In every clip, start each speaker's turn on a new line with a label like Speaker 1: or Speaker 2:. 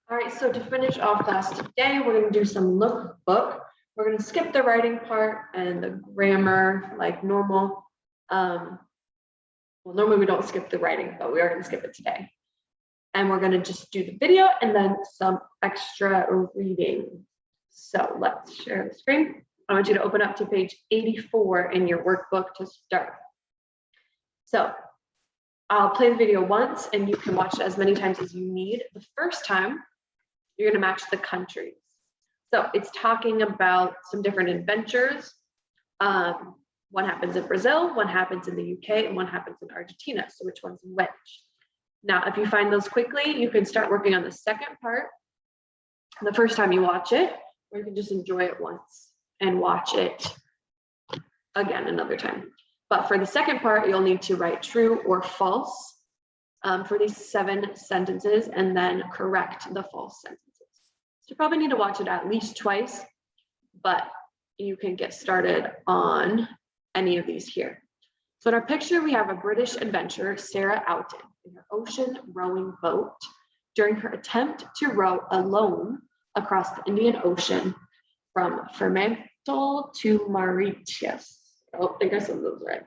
Speaker 1: All right, so to finish off class today, we're going to do some lookbook. We're going to skip the writing part and the grammar like normal. Well, normally we don't skip the writing, but we are going to skip it today. And we're going to just do the video and then some extra reading. So let's share the screen. I want you to open up to page 84 in your workbook to start. So I'll play the video once and you can watch it as many times as you need. The first time, you're going to match the countries. So it's talking about some different adventures. One happens in Brazil, one happens in the UK, and one happens in Argentina. So which one's which? Now, if you find those quickly, you can start working on the second part the first time you watch it, or you can just enjoy it once and watch it again another time. But for the second part, you'll need to write true or false for these 7 sentences and then correct the false sentences. So you probably need to watch it at least twice, but you can get started on any of these here. So in our picture, we have a British adventurer, Sarah Oughton, in her ocean rowing boat during her attempt to row alone across the Indian Ocean from Fremantle to Mauritius. I think I said those right.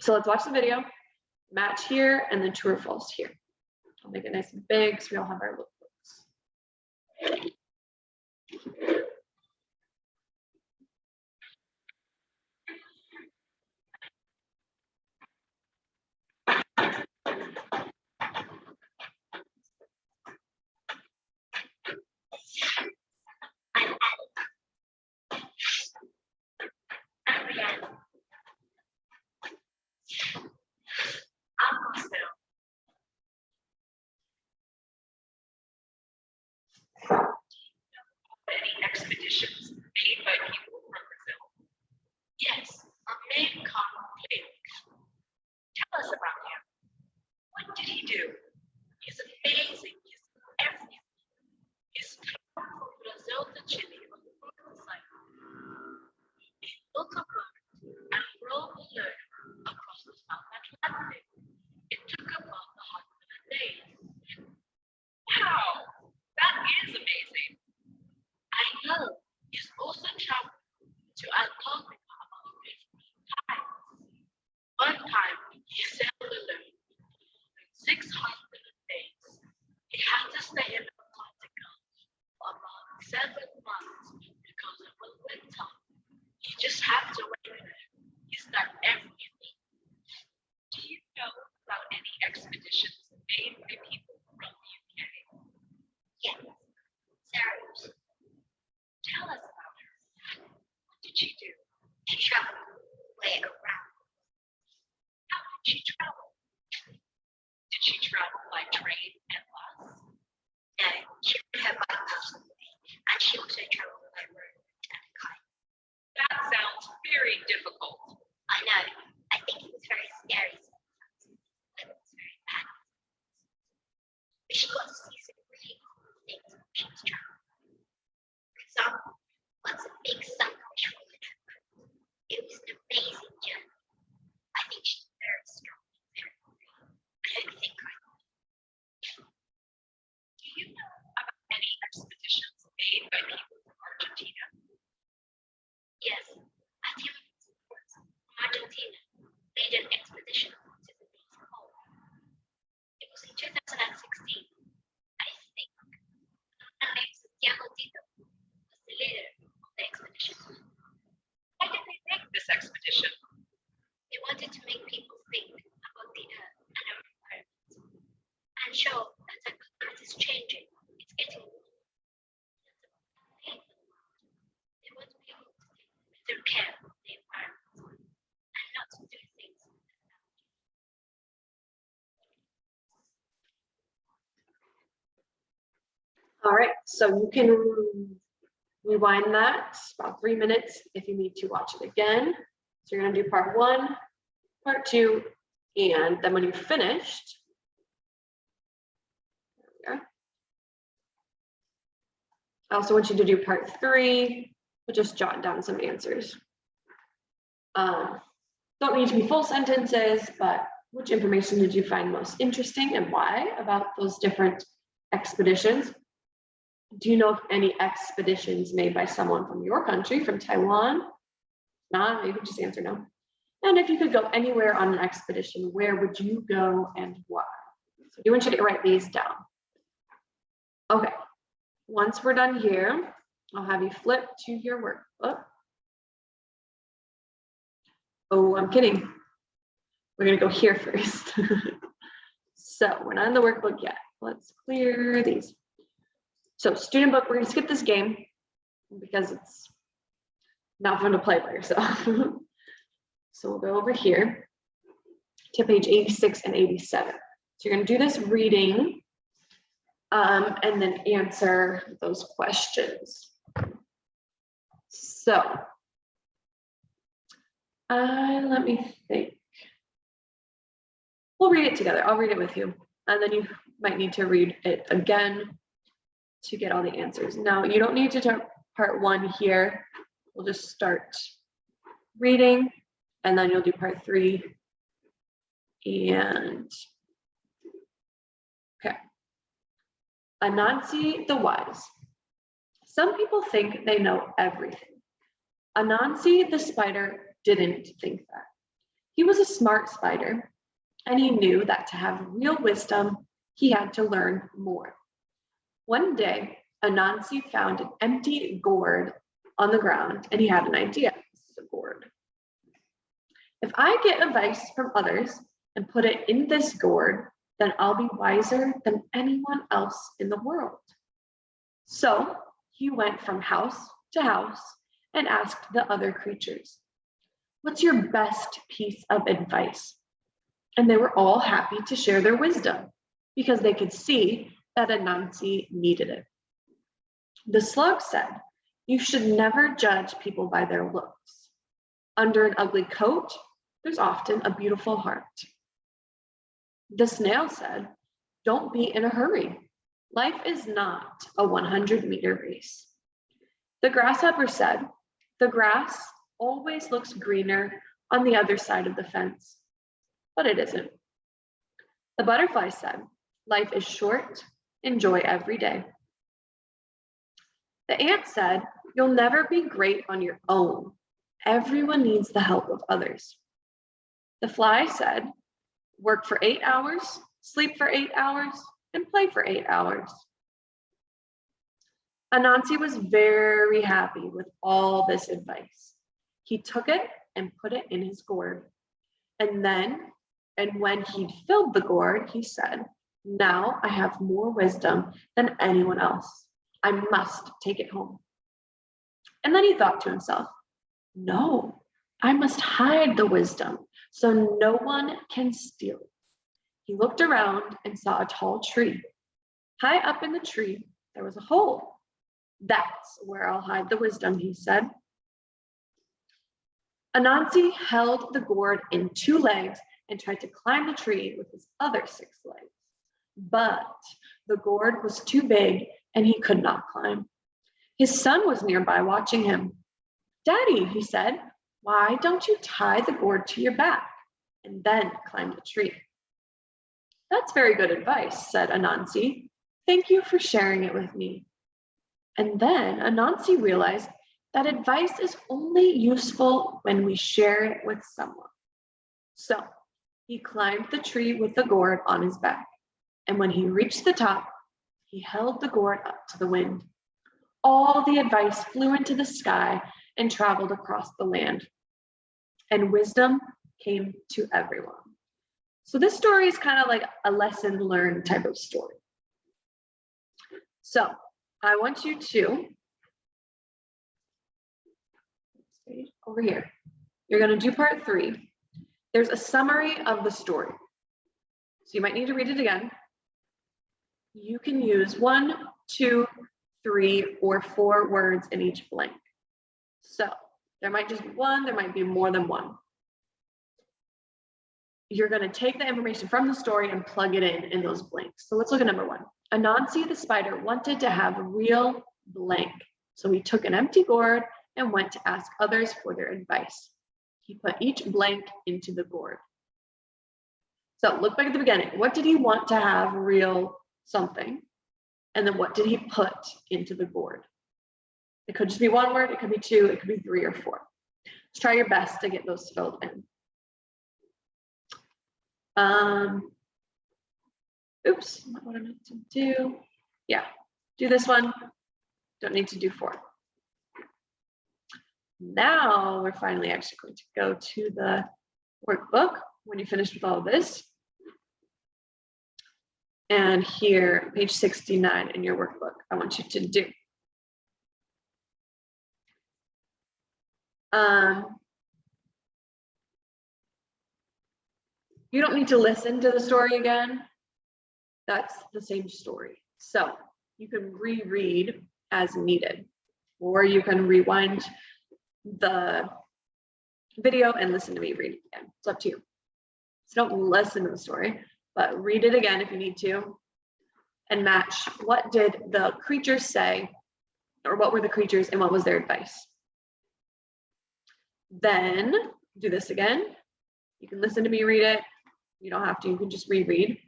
Speaker 1: So let's watch the video, match here, and then true or false here. I'll make it nice and big so we all have our lookbooks.
Speaker 2: Many expeditions made by people from Brazil. Yes, a man called Felix. Tell us about him. What did he do? He's amazing. He's everything. He's traveled from Brazil to Chile on the motorcycle. He built a boat and rowed alone across the South Atlantic. It took about 100 days. Wow, that is amazing. I know. He's also traveled to Antarctica about 15 times. One time, he sailed alone for 600 days. He had to stay in Antarctica for about 7 months because it was winter. He just had to wait there. He's done everything. Do you know about any expeditions made by people from the UK? Yes, Sarah. Tell us about her. What did she do? She traveled way around. How did she travel? Did she travel by train and bus? No, she rode her bike personally, and she also traveled by road and kite. That sounds very difficult. I know. I think it was very scary sometimes. It was very bad. But she got to see some really cool things when she was traveling. For example, once a big sunfish followed her boat. It was an amazing journey. I think she's very strong and very brave. I don't think I would. Do you know about any expeditions made by people from Argentina? Yes, a team of explorers from Argentina made an expedition to the North Pole. It was in 2016, I think. And named Santiago Tito was the leader of the expedition. Why did they make this expedition? They wanted to make people think about the Earth and our environment and show that the climate is changing. It's getting warmer. They want people to take better care of the environment and not to do things with technology.
Speaker 1: All right, so you can rewind that about 3 minutes if you need to watch it again. So you're going to do part 1, part 2, and then when you're finished, there we are. I also want you to do part 3, but just jot down some answers. Don't need to be full sentences, but which information did you find most interesting and why about those different expeditions. Do you know of any expeditions made by someone from your country, from Taiwan? Not, maybe just answer no. And if you could go anywhere on an expedition, where would you go and why? So I do want you to write these down. Okay, once we're done here, I'll have you flip to your workbook. Oh, I'm kidding. We're gonna go here first. So we're not in the workbook yet. Let's clear these. So student book, we're gonna skip this game because it's not fun to play by yourself. So we'll go over here to page 86 and 87. So you're gonna do this reading and then answer those questions. So let me think. We'll read it together. I'll read it with you. And then you might need to read it again to get all the answers. Now, you don't need to do part 1 here. We'll just start reading, and then you'll do part 3. And, okay. Anansi the Wise. Some people think they know everything. Anansi the spider didn't think that. He was a smart spider, and he knew that to have real wisdom, he had to learn more. One day, Anansi found an empty gourd on the ground, and he had an idea. This is a gourd. If I get advice from others and put it in this gourd, then I'll be wiser than anyone else in the world. So he went from house to house and asked the other creatures, "What's your best piece of advice?" And they were all happy to share their wisdom because they could see that Anansi needed it. The slug said, "You should never judge people by their looks. Under an ugly coat, there's often a beautiful heart." The snail said, "Don't be in a hurry. Life is not a 100-meter race." The grasshopper said, "The grass always looks greener on the other side of the fence," but it isn't. The butterfly said, "Life is short. Enjoy every day." The ant said, "You'll never be great on your own. Everyone needs the help of others." The fly said, "Work for 8 hours, sleep for 8 hours, and play for 8 hours." Anansi was very happy with all this advice. He took it and put it in his gourd. And when he'd filled the gourd, he said, "Now I have more wisdom than anyone else. I must take it home." And then he thought to himself, "No, I must hide the wisdom so no one can steal it." He looked around and saw a tall tree. High up in the tree, there was a hole. "That's where I'll hide the wisdom," he said. Anansi held the gourd in 2 legs and tried to climb the tree with his other 6 legs. But the gourd was too big and he could not climb. His son was nearby watching him. "Daddy," he said, "why don't you tie the gourd to your back and then climb the tree?" "That's very good advice," said Anansi. "Thank you for sharing it with me." And then Anansi realized that advice is only useful when we share it with someone. So he climbed the tree with the gourd on his back. And when he reached the top, he held the gourd up to the wind. All the advice flew into the sky and traveled across the land. And wisdom came to everyone. So this story is kind of like a lesson learned type of story. So I want you to, over here, you're going to do part 3. There's a summary of the story. So you might need to read it again. You can use 1, 2, 3, or 4 words in each blank. So there might just be 1, there might be more than 1. You're going to take the information from the story and plug it in those blanks. So let's look at number 1. Anansi the spider wanted to have a real blank. So he took an empty gourd and went to ask others for their advice. He put each blank into the gourd. So look back at the beginning. What did he want to have real something? And then what did he put into the board? It could just be one word, it could be two, it could be three or four. Let's try your best to get those filled in. Oops, not what I meant to do. Yeah, do this one. Don't need to do four. Now we're finally actually going to go to the workbook when you finish with all of this. And here, page 69 in your workbook, I want you to do. You don't need to listen to the story again. That's the same story. So you can reread as needed, or you can rewind the video and listen to me read it again. It's up to you. So don't listen to the story, but read it again if you need to, and match what did the creatures say, or what were the creatures and what was their advice. Then do this again. You can listen to me read it. You don't have to, you can just reread.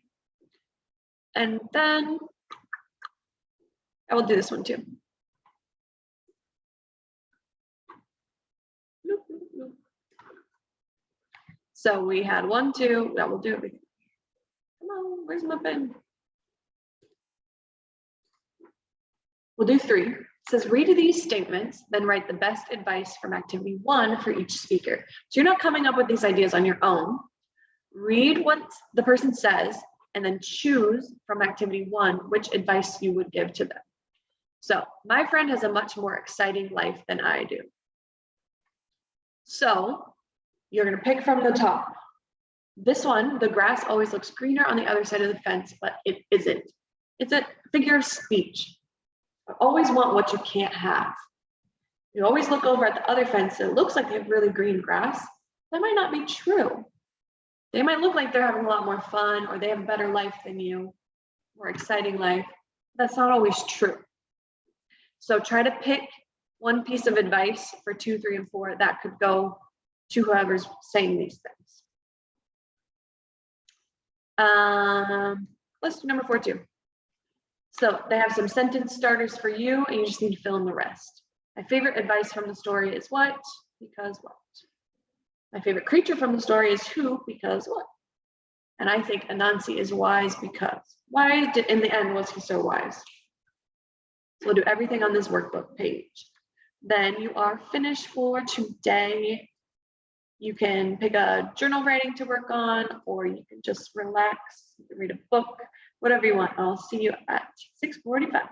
Speaker 1: And then I will do this one too. So we had 1, 2, that will do it. Come on, where's my pen? We'll do 3. It says, read these statements, then write the best advice from activity 1 for each speaker. So you're not coming up with these ideas on your own. Read what the person says, and then choose from activity 1 which advice you would give to them. So my friend has a much more exciting life than I do. So you're going to pick from the top. This one, the grass always looks greener on the other side of the fence, but it isn't. It's a figure of speech. You always want what you can't have. You always look over at the other fence and it looks like they have really green grass. That might not be true. They might look like they're having a lot more fun, or they have a better life than you, more exciting life. That's not always true. So try to pick one piece of advice for 2, 3, and 4 that could go to whoever's saying these things. Let's do number 4 too. So they have some sentence starters for you, and you just need to fill in the rest. My favorite advice from the story is what? Because what? My favorite creature from the story is who? Because what? And I think Anansi is wise because. Why did, in the end, was he so wise? So we'll do everything on this workbook page. Then you are finished for today. You can pick a journal writing to work on, or you can just relax, you can read a book, whatever you want. I'll see you at 6:45.